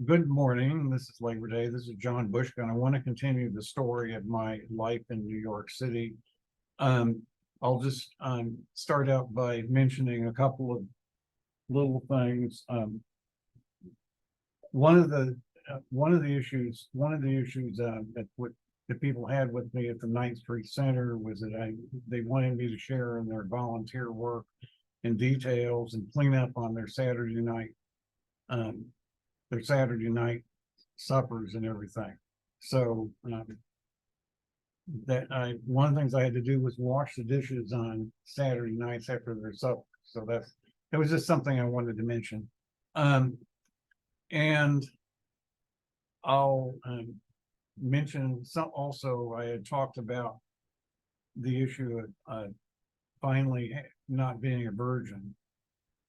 Good morning. This is Labor Day. This is John Bushka, and I want to continue the story of my life in New York City. Um, I'll just start out by mentioning a couple of little things. One of the issues that people had with me at the 9th Street Center was that they wanted me to share in their volunteer work and details and clean up on um, their Saturday night suppers and everything. So one of the things I had to do was wash the dishes on Saturday nights after their supper. So it was just something I wanted to mention. And I'll mention some also. I had talked about the issue of finally not being a virgin.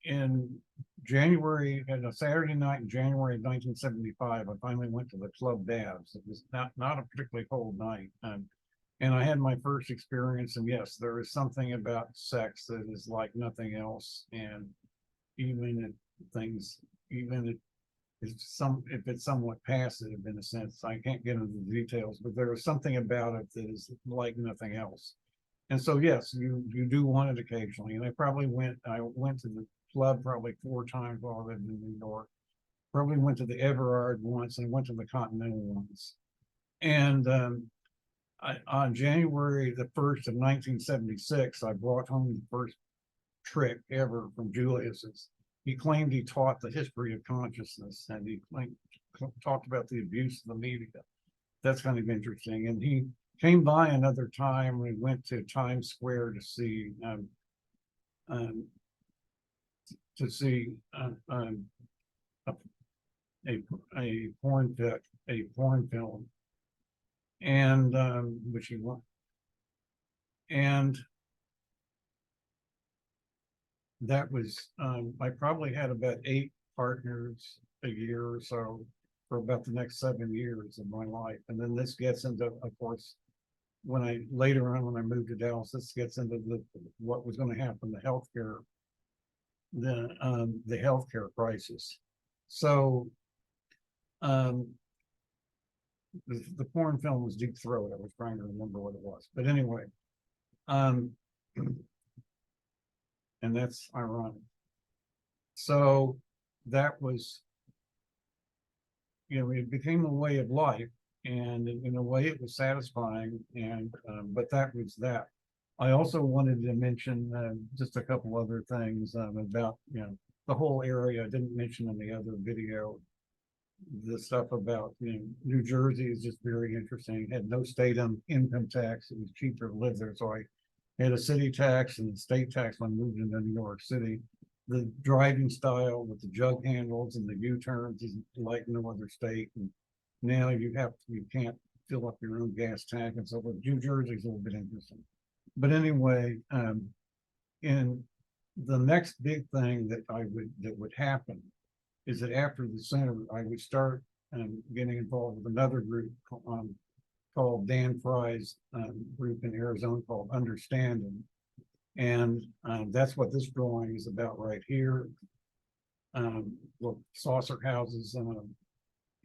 In January, at a Saturday night in January of 1975, I finally went to the Club Dabs. It was not a particularly cold night. And I had my first experience, and yes, there is something about sex that is like nothing else. And even if it's somewhat passive in a sense, I can't get into the details, but there is something about it that is like nothing else. And so, yes, you do want it occasionally. And I went to the club probably 4 times while I lived in New York. Probably went to the Everard once and went to the Continental once. And on January the 1st of 1976, I brought home the first trick ever from Julius's. He claimed he taught the history of consciousness, and he talked about the abuse of the media. That's kind of interesting. And he came by another time. We went to Times Square to see a porn film, and which he won. And that was I probably had about 8 partners a year or so for about the next 7 years of my life. And then this gets into, of course, later on when I moved to Dallas, this gets into what was going to happen, the healthcare crisis. So the porn film was Deep Throat. I was trying to remember what it was, but anyway, and that's ironic. So that was, it became a way of life, and in a way it was satisfying. And but that was that. I also wanted to mention just a couple other things about the whole area. I didn't mention in the other video. The stuff about New Jersey is just very interesting. It had no state income tax. It was cheaper to live there, so I had a city tax and a state tax when I moved into New York City. The driving style with the jug handles and the U-turns is like no other state. And now you can't fill up your own gas tank and so forth. New Jersey's a little bit interesting. But anyway, in the next big thing that would happen is that after the center, I would start getting involved with another group called Dan Fry's group in Arizona called Understanding. And that's what this drawing is about right here. Saucer houses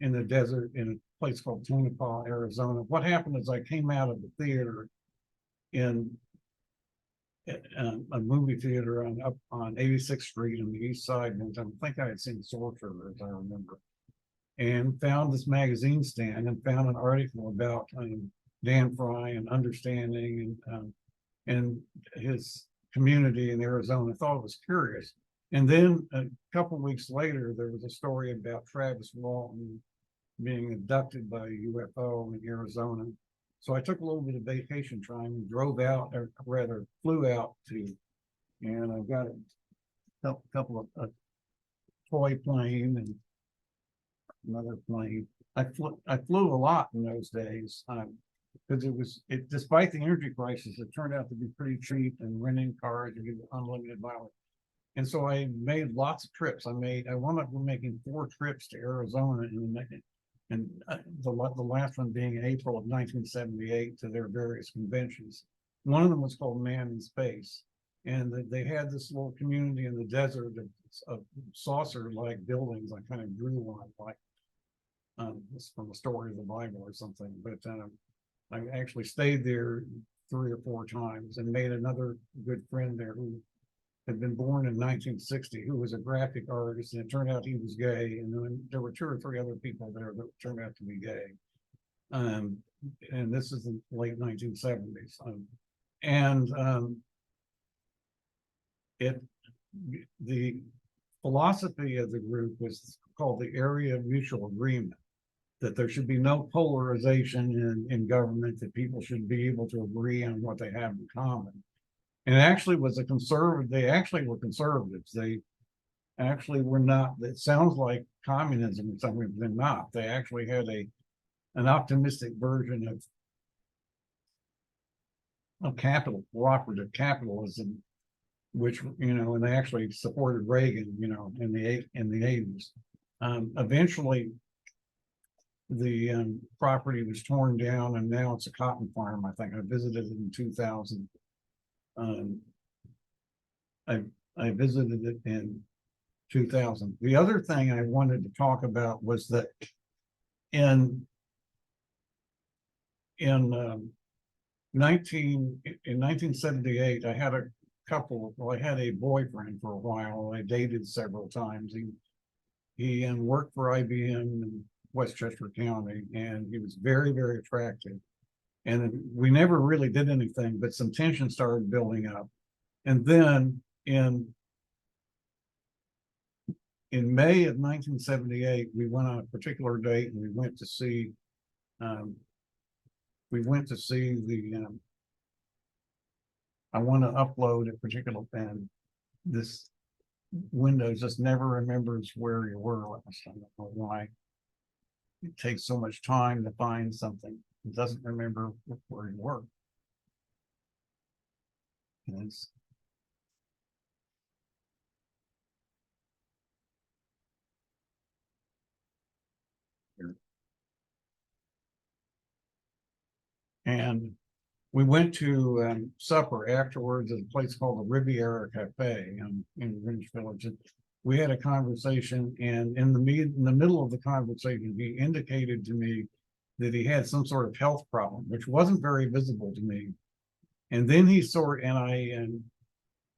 in the desert in a place called Tonopah, Arizona. What happened is I came out of the theater in a movie theater up on 86th Street on the east side. And I think I had seen Sorcerer, as I remember, and found this magazine stand and found an article about Dan Fry and Understanding and his community in Arizona. I thought it was curious. And then a couple of weeks later, there was a story about Travis Walton being abducted by a UFO in Arizona. So I took a little bit of vacation time and drove out, or rather flew out and I got a couple of a toy plane and another plane. I flew a lot in those days because despite the energy crisis, it turned out to be pretty cheap, and renting cars and unlimited mileage. And so I made lots of trips. I wound up making 4 trips to Arizona and the last one being in April of 1978 to their various conventions. One of them was called Man in Space, and they had this little community in the desert of saucer-like buildings I kind of drew on, like It's from a story of the Bible or something, but I actually stayed there 3 or 4 times and made another good friend there who had been born in 1960, who was a graphic artist, and it turned out he was gay. And then there were 2 or 3 other people there that turned out to be gay. And this is the late 1970s. The philosophy of the group was called the area of mutual agreement, that there should be no polarization in government, that people should be able to agree on what they have in common. And it actually was a conservative, they actually were conservatives. They actually were not, it sounds like communism in some ways, they're not. They actually had an optimistic version of cooperative capitalism, which, and they actually supported Reagan, in the 80s. Eventually, the property was torn down, and now it's a cotton farm. I think I visited it in 2000. I visited it in 2000. The other thing I wanted to talk about was that in 1978, I had a boyfriend for a while. I dated several times. He worked for IBM in Westchester County, and he was very, very attractive. And we never really did anything, but some tension started building up. And then in May of 1978, we went on a particular date, and we went to see I want to upload a particular pen. This Windows just never remembers where you were last. I don't know why. It takes so much time to find something. It doesn't remember where you were. And we went to supper afterwards at a place called the Riviera Cafe in Greenwich Village. We had a conversation, and in the middle of the conversation, he indicated to me that he had some sort of health problem, which wasn't very visible to me. And then I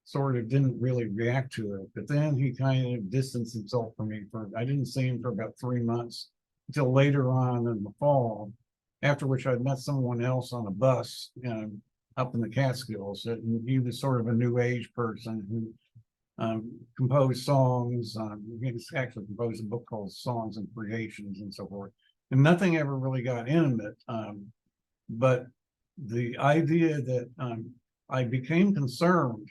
sort of didn't really react to it. But then he kind of distanced himself from me I didn't see him for about 3 months until later on in the fall, after which I'd met someone else on a bus up in the Catskills. And he was sort of a new age person who composed songs. He actually composed a book called Songs and Creations and so forth. And nothing ever really got intimate. But the idea that I became concerned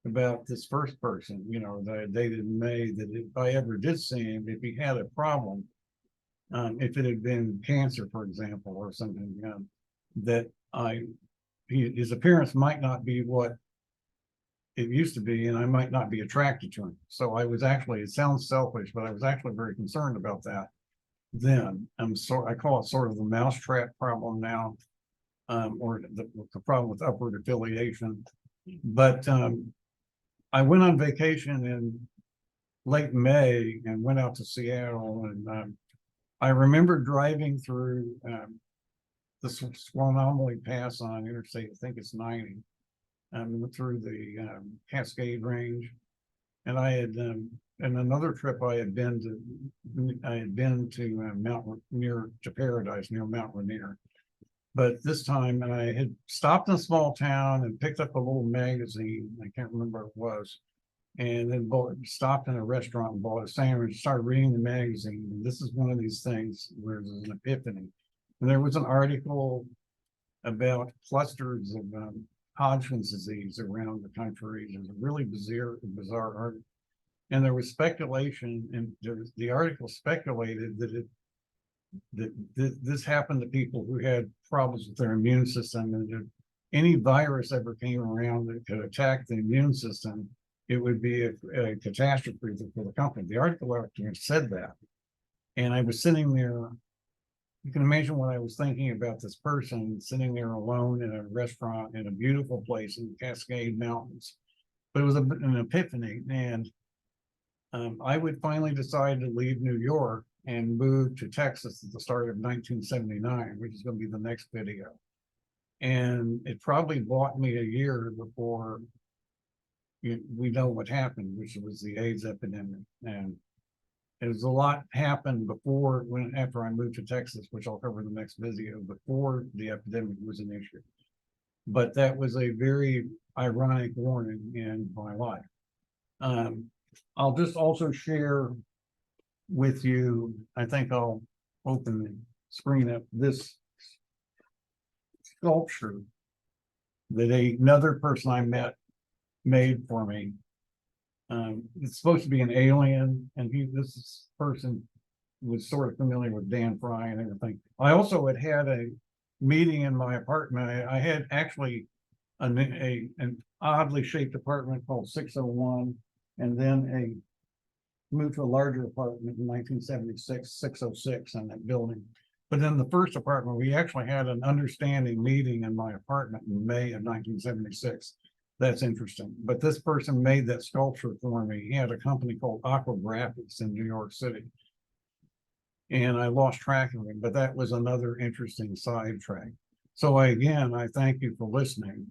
about this first person, that I dated in May, that if I ever did see him, if he had a problem, if it had been cancer, for example, or something, that his appearance might not be what it used to be, and I might not be attracted to him. So I was actually, it sounds selfish, but I was actually very concerned about that then. I call it sort of the mousetrap problem now, or the problem with upward affiliation. But I went on vacation in late May and went out to Seattle, and I remember driving through the Swannomaly Pass on Interstate, I think it's 90, through the Cascade Range. And I had, in another trip, I had been to Paradise near Mount Rainier. But this time, I had stopped in a small town and picked up a little magazine. I can't remember what it was. And then stopped in a restaurant and bought a sandwich, started reading the magazine. And this is one of these things where there's an epiphany. And there was an article about clusters of Hodgkin's disease around the country. It was a really bizarre article. And there was speculation, and the article speculated that this happened to people who had problems with their immune system, and if any virus ever came around that could attack the immune system, it would be a catastrophe for the company. The article actually said that. And I was sitting there, you can imagine what I was thinking about this person sitting there alone in a restaurant in a beautiful place in the Cascade Mountains. But it was an epiphany. And I would finally decide to leave New York and moved to Texas at the start of 1979, which is going to be the next video. And it probably bought me a year before we know what happened, which was the AIDS epidemic. And there's a lot happened after I moved to Texas, which I'll cover in the next video, before the epidemic was an issue. But that was a very ironic warning in my life. I'll just also share with you, I think I'll open the screen up, this sculpture that another person I met made for me. It's supposed to be an alien, and this person was sort of familiar with Dan Fry and everything. I also had a meeting in my apartment. I had actually an oddly shaped apartment called 601, and then moved to a larger apartment in 1976, 606 in that building. But in the first apartment, we actually had an understanding meeting in my apartment in May of 1976. That's interesting. But this person made that sculpture for me. He had a company called Aqua Graphics in New York City. And I lost track of him, but that was another interesting sidetrack. So again, I thank you for listening.